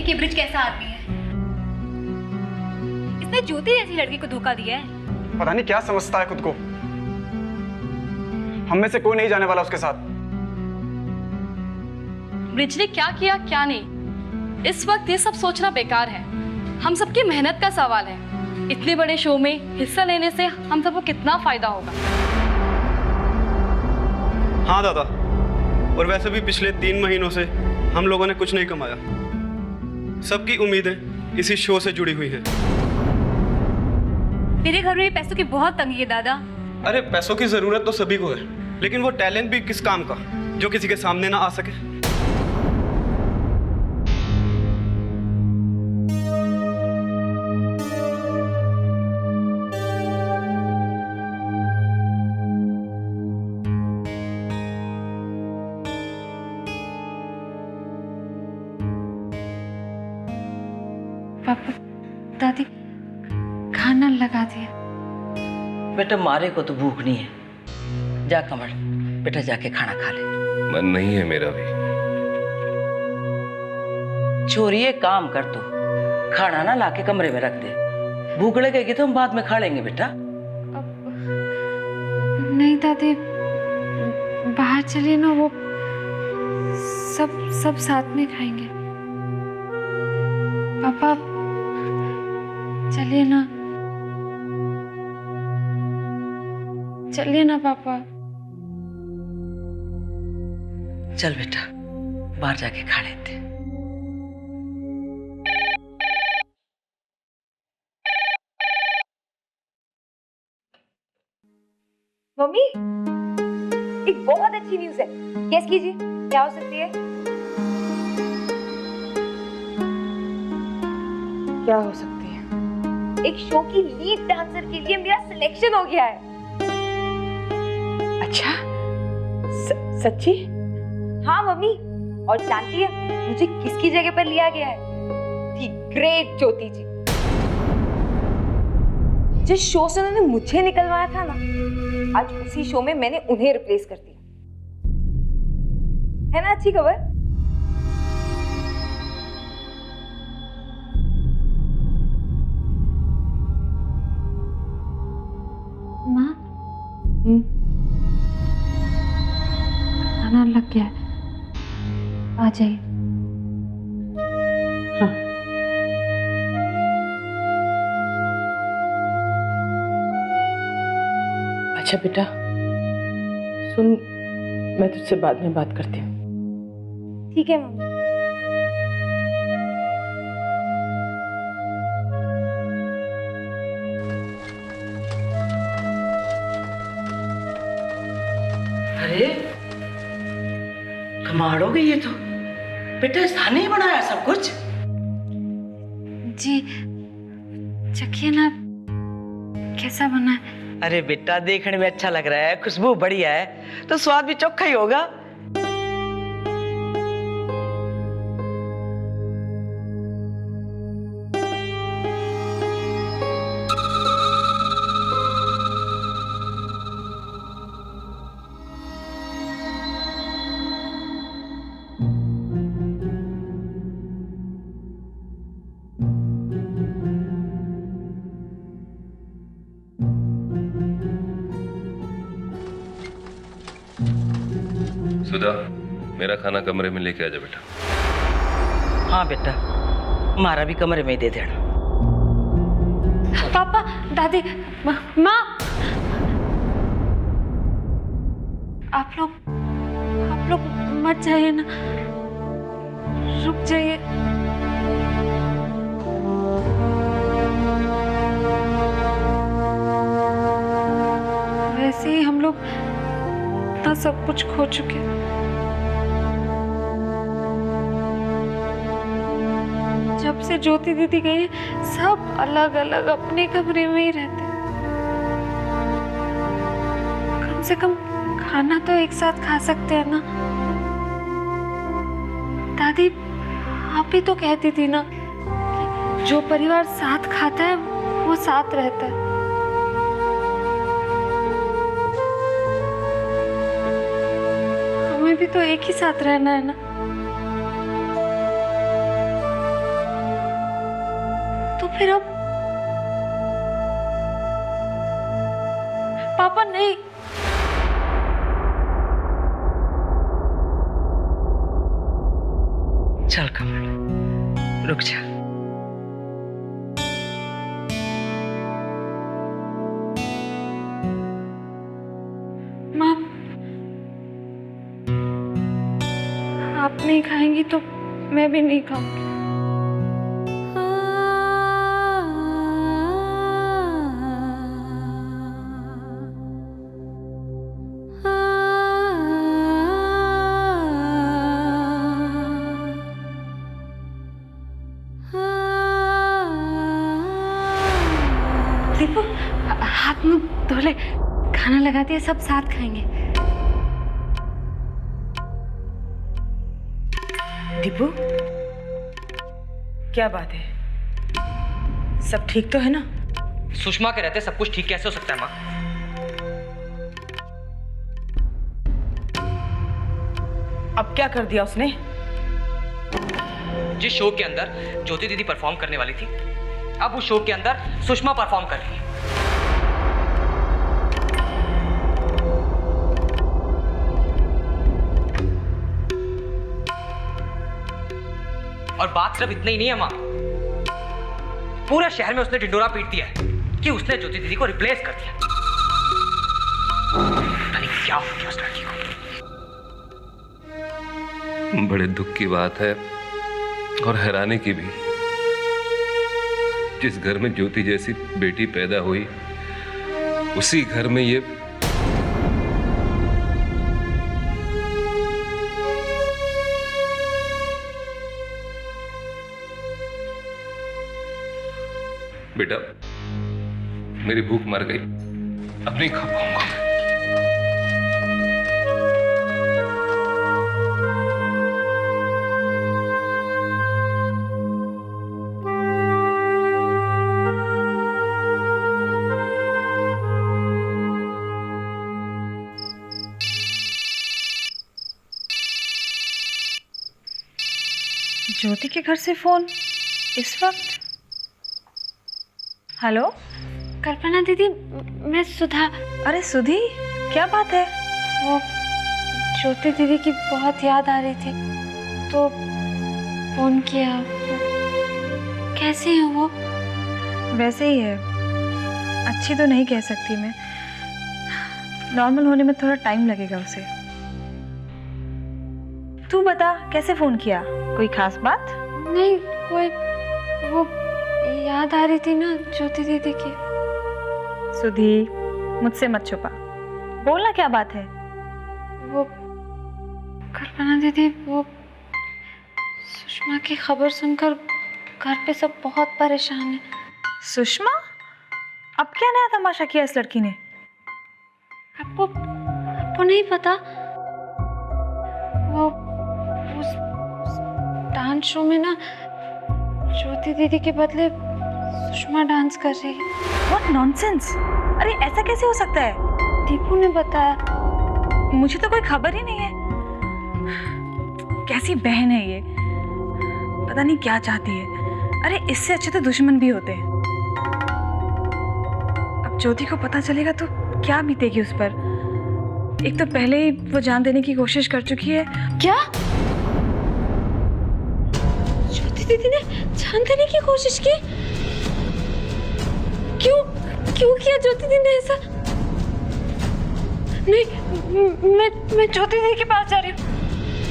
कि ब्रिज कैसा आदमी है। इसने ज्योति जैसी लड़की को धोखा दिया है। पता नहीं क्या समझता है खुद को। हम में से कोई नहीं जाने वाला उसके साथ। ब्रिज ने क्या किया क्या नहीं, इस वक्त ये सब सोचना बेकार है। हम सबकी मेहनत का सवाल है। इतने बड़े शो में हिस्सा लेने से हम सबको कितना फायदा होगा। हाँ दादा, और वैसे भी पिछले 3 महीनों से हम लोगों ने कुछ नहीं कमाया। सबकी उम्मीदें इसी शो से जुड़ी हुई हैं। मेरे घर में पैसों की बहुत तंगी है दादा। अरे पैसों की जरूरत तो सभी को है, लेकिन वो टैलेंट भी किस काम का जो किसी के सामने ना आ सके। पापा, दादी खाना लगा दिया। बेटा मारे को तो भूख नहीं है। जा कमल, बेटा जाके खाना खा ले। मन नहीं है मेरा भी। छोरी एक काम कर, तो खाना ना लाके कमरे में रख दे। भूख लगेगी तो हम बाद में खा लेंगे बेटा। नहीं दादी, बाहर चलिए ना, वो सब साथ में खाएंगे। पापा चलिए ना, चलिए ना पापा। चल बेटा, बाहर जाके खा लेते। मम्मी, एक बहुत अच्छी न्यूज़ है। गेस कीजिए क्या हो सकती है? क्या हो सकती है? एक शो की लीड डांसर के लिए मेरा सिलेक्शन हो गया है। अच्छा, सच्ची? हाँ मम्मी, और जानती है मुझे किसकी जगह पर लिया गया है? दी ग्रेट ज्योति जी। जिस शो से उन्होंने मुझे निकलवाया था ना, आज उसी शो में मैंने उन्हें रिप्लेस कर दिया। है ना अच्छी खबर? माँ, खाना लग गया है, आ जाइए। हाँ। अच्छा बेटा, सुन, मैं तुझसे बाद में बात करती हूँ। ठीक है मम्मी। अरे कमाल हो गई ये तो। बेटा स्थानीय बनाया सब कुछ। जी, चखिए ना कैसा बना है। अरे बेटा देखने में अच्छा लग रहा है, खुशबू बढ़िया है, तो स्वाद भी चोखा ही होगा। सुधा, मेरा खाना कमरे में लेके आ जा बेटा। हाँ बेटा, हमारा भी कमरे में ही दे देना। पापा, दादी, माँ, आप लोग मत जाइए ना, रुक जाइए। वैसे ही हम लोग इतना सब कुछ खो चुके हैं। जब से ज्योति दीदी गई, सब अलग अलग अपने कमरे में ही रहते। कम से कम खाना तो एक साथ खा सकते हैं ना। दादी, आप ही तो कहती थी ना, जो परिवार साथ खाता है वो साथ रहता है। हमें भी तो एक ही साथ रहना है ना। फिर अब पापा नहीं। चल कमल, रुक जा। माँ, आप नहीं खाएंगी तो मैं भी नहीं खाऊंगी। दीपू, हाथ मुंह धो ले, खाना लगा दिया, सब साथ खाएंगे। दीपू, क्या बात है? सब ठीक तो है ना? सुषमा के रहते सब कुछ ठीक कैसे हो सकता है माँ? अब क्या कर दिया उसने? जिस शो के अंदर ज्योति दीदी परफॉर्म करने वाली थी, अब उस शो के अंदर सुषमा परफॉर्म कर रही है। और बात सिर्फ इतना ही नहीं है माँ, पूरे शहर में उसने ढिंडोरा पीट दिया है कि उसने ज्योति दीदी को रिप्लेस कर दिया। पता नहीं क्या हो गया उस लड़की को। बड़े दुख की बात है और हैरानी की भी। जिस घर में ज्योति जैसी बेटी पैदा हुई, उसी घर में ये बेटा, मेरी भूख मर गई, अब नहीं खा पाऊंगा। ज्योति के घर से फोन इस वक्त? हेलो कल्पना दीदी, मैं सुधा। अरे सुधी, क्या बात है? वो ज्योति दीदी की बहुत याद आ रही थी तो फोन किया। कैसी है वो? वैसे ही है, अच्छी तो नहीं कह सकती मैं, नॉर्मल होने में थोड़ा टाइम लगेगा उसे। तू बता, कैसे फोन किया? कोई खास बात? नहीं, कोई वो याद आ रही थी ना ज्योति दीदी की। सुधी, मुझसे मत छुपा, बोलना क्या बात है? वो कल्पना दीदी, वो सुषमा की खबर सुनकर घर पे सब बहुत परेशान है। सुषमा? अब क्या नया तमाशा किया इस लड़की ने? आपको नहीं पता? वो उस डांस शो में ना ज्योति दीदी के बदले सुषमा डांस कर रही है। What nonsense! अरे ऐसा कैसे हो सकता है? दीपू ने बताया। मुझे तो कोई खबर ही नहीं है। कैसी बहन है ये, पता नहीं क्या चाहती है। अरे इससे अच्छे तो दुश्मन भी होते हैं। अब ज्योति को पता चलेगा तो क्या बीतेगी उस पर। एक तो पहले ही वो जान देने की कोशिश कर चुकी है। क्या? ज्योति दीदी ने जान देने की कोशिश की? क्यों किया ज्योति दीदी ने ऐसा? नहीं, मैं ज्योति दीदी के पास जा रही हूँ।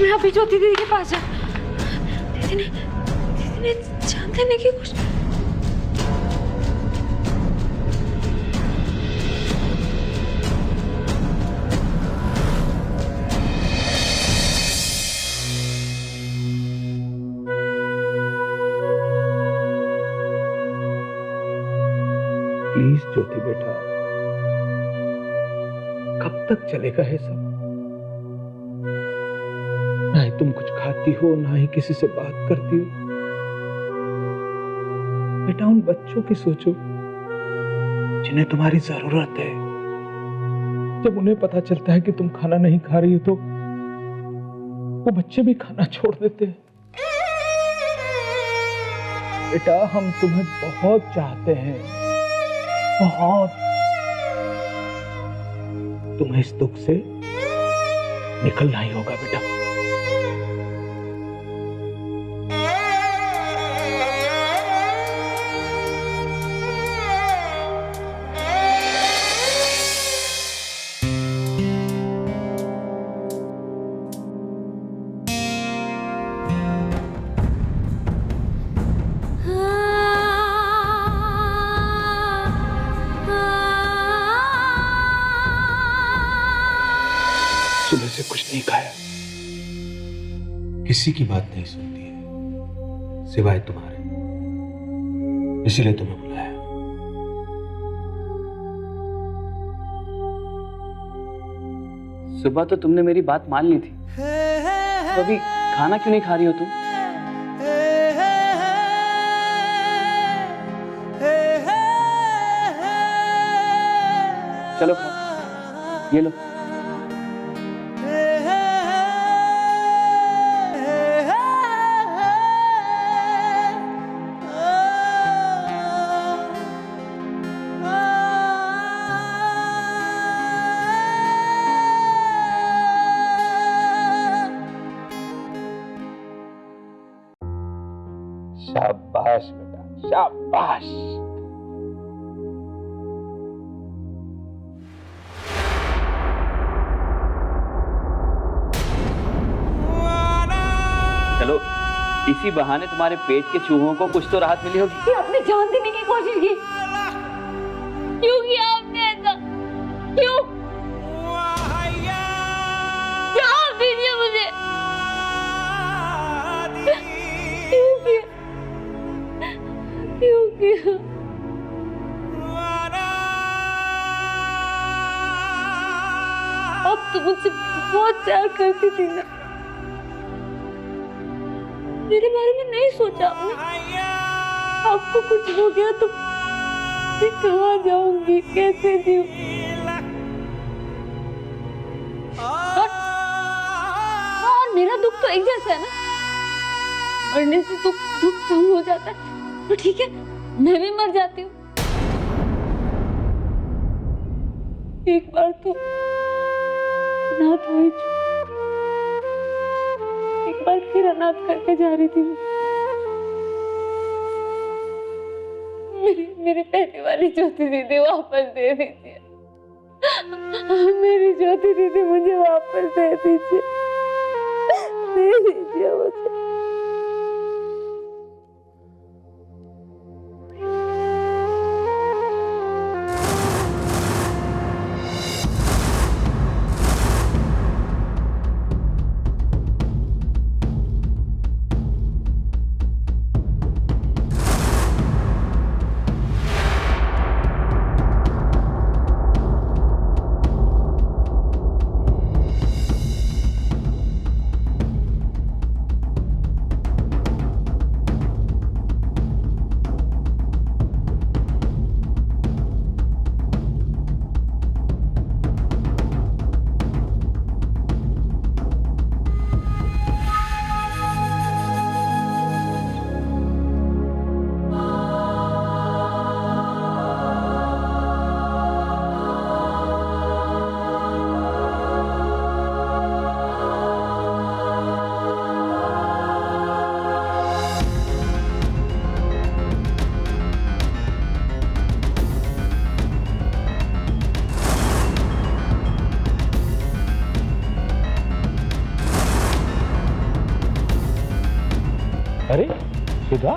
मैं अभी ज्योति दीदी के पास जा। दीदी ने जान देने की कोशिश। प्लीज ज्योति बेटा, कब तक चलेगा ये सब? ना ही तुम कुछ खाती हो, ना ही किसी से बात करती हो। बेटा, उन बच्चों की सोचो जिन्हें तुम्हारी जरूरत है। जब उन्हें पता चलता है कि तुम खाना नहीं खा रही हो तो वो बच्चे भी खाना छोड़ देते हैं। बेटा हम तुम्हें बहुत चाहते हैं, बहुत। तुम्हें इस दुख से निकलना ही होगा बेटा। सुबह से कुछ नहीं खाया, किसी की बात नहीं सुनती है सिवाय तुम्हारे, इसीलिए तुम्हें बुलाया। सुबह तो तुमने मेरी बात मान ली थी, तो अभी खाना क्यों नहीं खा रही हो तुम? चलो खाओ, ये लो। शाबाश बेटा, शाबाश। चलो इसी बहाने तुम्हारे पेट के चूहों को कुछ तो राहत मिली होगी। आपने जान देने की कोशिश की, क्यों किया आपने ऐसा? क्यों? जवाब दीजिए मुझे। क्यों किया? क्यों किया? अब तो मुझसे बहुत प्यार करती थी ना, मेरे बारे में नहीं सोचा आपने? आपको कुछ हो गया तो मैं कहाँ जाऊंगी, कैसे जीऊं? और मेरा दुख तो एक जैसा है ना, मरने से तो दुख कम हो जाता है। तो ठीक है, मैं भी मर जाती हूँ। एक बार तो अनाथ हुई, एक बार फिर अनाथ करके जा रही थी। मेरी पहले वाली ज्योति दीदी वापस दे दीजिए, मेरी ज्योति दीदी मुझे वापस दे दीजिए, दे दीजिए मुझे। अरे सुधा,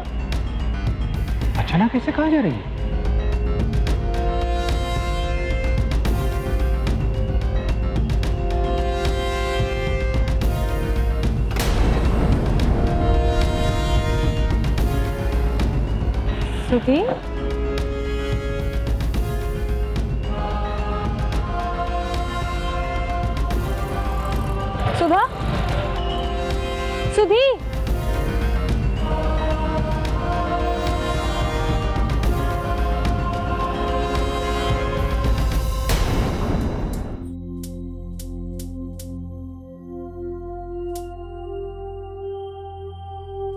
अचानक कैसे कहाँ जा रही है? सुधी, सुधा, सुधी।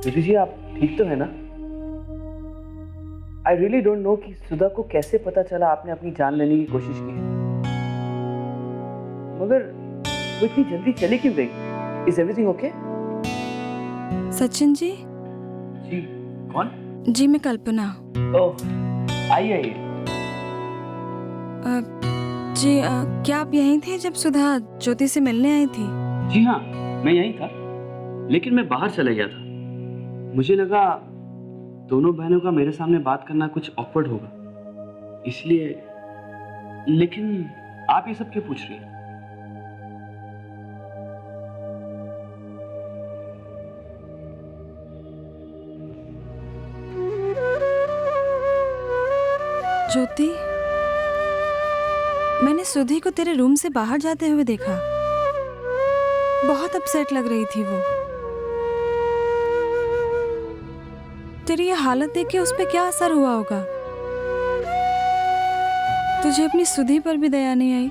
दीदी जी आप ठीक तो है ना? आई रियली डोंट नो कि सुधा को कैसे पता चला आपने अपनी जान लेने की कोशिश की है, मगर वो इतनी जल्दी चली क्यों गई? Is everything okay? Sachin ji. जी कौन? जी मैं कल्पना। ओह आइए आइए। जी क्या आप यहीं थे जब सुधा ज्योति से मिलने आई थी? जी हाँ, मैं यहीं था, लेकिन मैं बाहर चले गया था। मुझे लगा दोनों बहनों का मेरे सामने बात करना कुछ ऑकवर्ड होगा, इसलिए। लेकिन आप ये सब क्यों पूछ रही हैं? ज्योति, मैंने सुधी को तेरे रूम से बाहर जाते हुए देखा। बहुत अपसेट लग रही थी वो। तेरी ये हालत देख के उस पे क्या असर हुआ होगा? तुझे अपनी सुधी पर भी दया नहीं आई?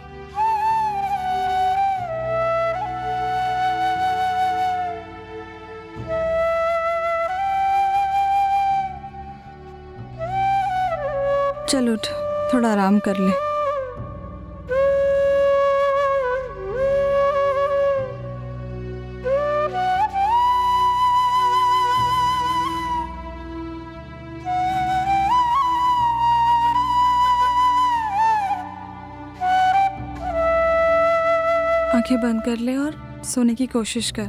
चल उठ, थोड़ा आराम कर ले। आंखें बंद कर ले और सोने की कोशिश कर।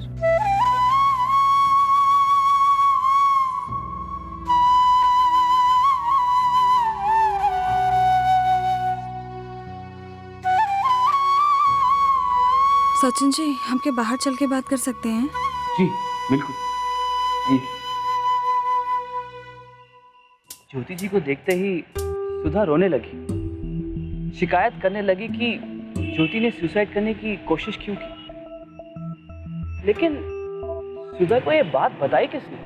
सचिन जी, हम क्या बाहर चल के बात कर सकते हैं? जी बिल्कुल। ज्योति जी को देखते ही सुधा रोने लगी, शिकायत करने लगी कि ज्योति ने सुसाइड करने की कोशिश क्यों की। लेकिन सुधा को ये बात बताई किसने?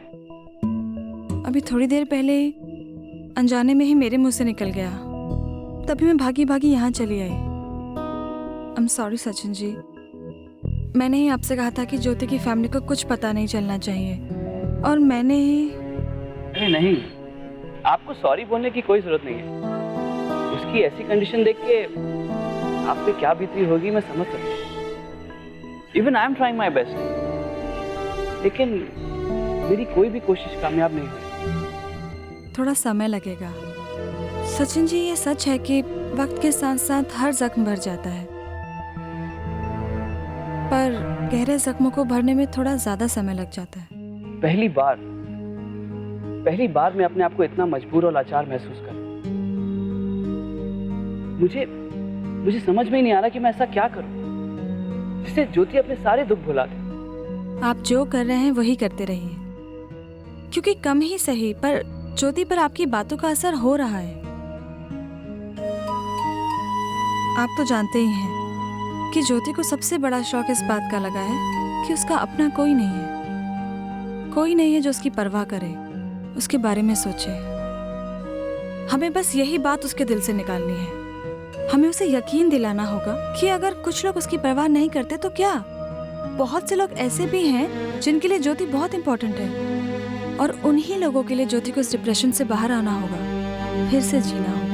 अभी थोड़ी देर पहले अनजाने में ही मेरे मुंह से निकल गया, तभी मैं भागी भागी यहाँ चली आई। I am sorry Sachin ji, मैंने ही आपसे कहा था कि ज्योति की फैमिली को कुछ पता नहीं चलना चाहिए, और मैंने ही। अरे नहीं, आपको सॉरी बोलने की कोई जरूरत नहीं है। उसकी ऐसी कंडीशन देख के आप पे क्या बीती होगी मैं समझ सकता हूँ। Even I am trying my best, लेकिन मेरी कोई भी कोशिश कामयाब नहीं हुई। थोड़ा समय लगेगा सचिन जी। ये सच है कि वक्त के साथ साथ हर जख्म भर जाता है, पर गहरे जख्मों को भरने में थोड़ा ज्यादा समय लग जाता है। पहली बार मैं अपने आप को इतना मजबूर और लाचार महसूस कर। मुझे समझ में ही नहीं आ रहा कि मैं ऐसा क्या करूं जिससे ज्योति अपने सारे दुख भुला दे। आप जो कर रहे हैं वही करते रहिए, क्योंकि कम ही सही पर ज्योति पर आपकी बातों का असर हो रहा है। आप तो जानते ही हैं कि ज्योति को सबसे बड़ा शौक इस बात का लगा है कि उसका अपना कोई नहीं है जो उसकी परवाह करे, उसके बारे में सोचे। हमें बस यही बात उसके दिल से निकालनी है। हमें उसे यकीन दिलाना होगा कि अगर कुछ लोग उसकी परवाह नहीं करते तो क्या, बहुत से लोग ऐसे भी हैं जिनके लिए ज्योति बहुत इंपॉर्टेंट है, और उन्हीं लोगों के लिए ज्योति को इस डिप्रेशन से बाहर आना होगा, फिर से जीना होगा।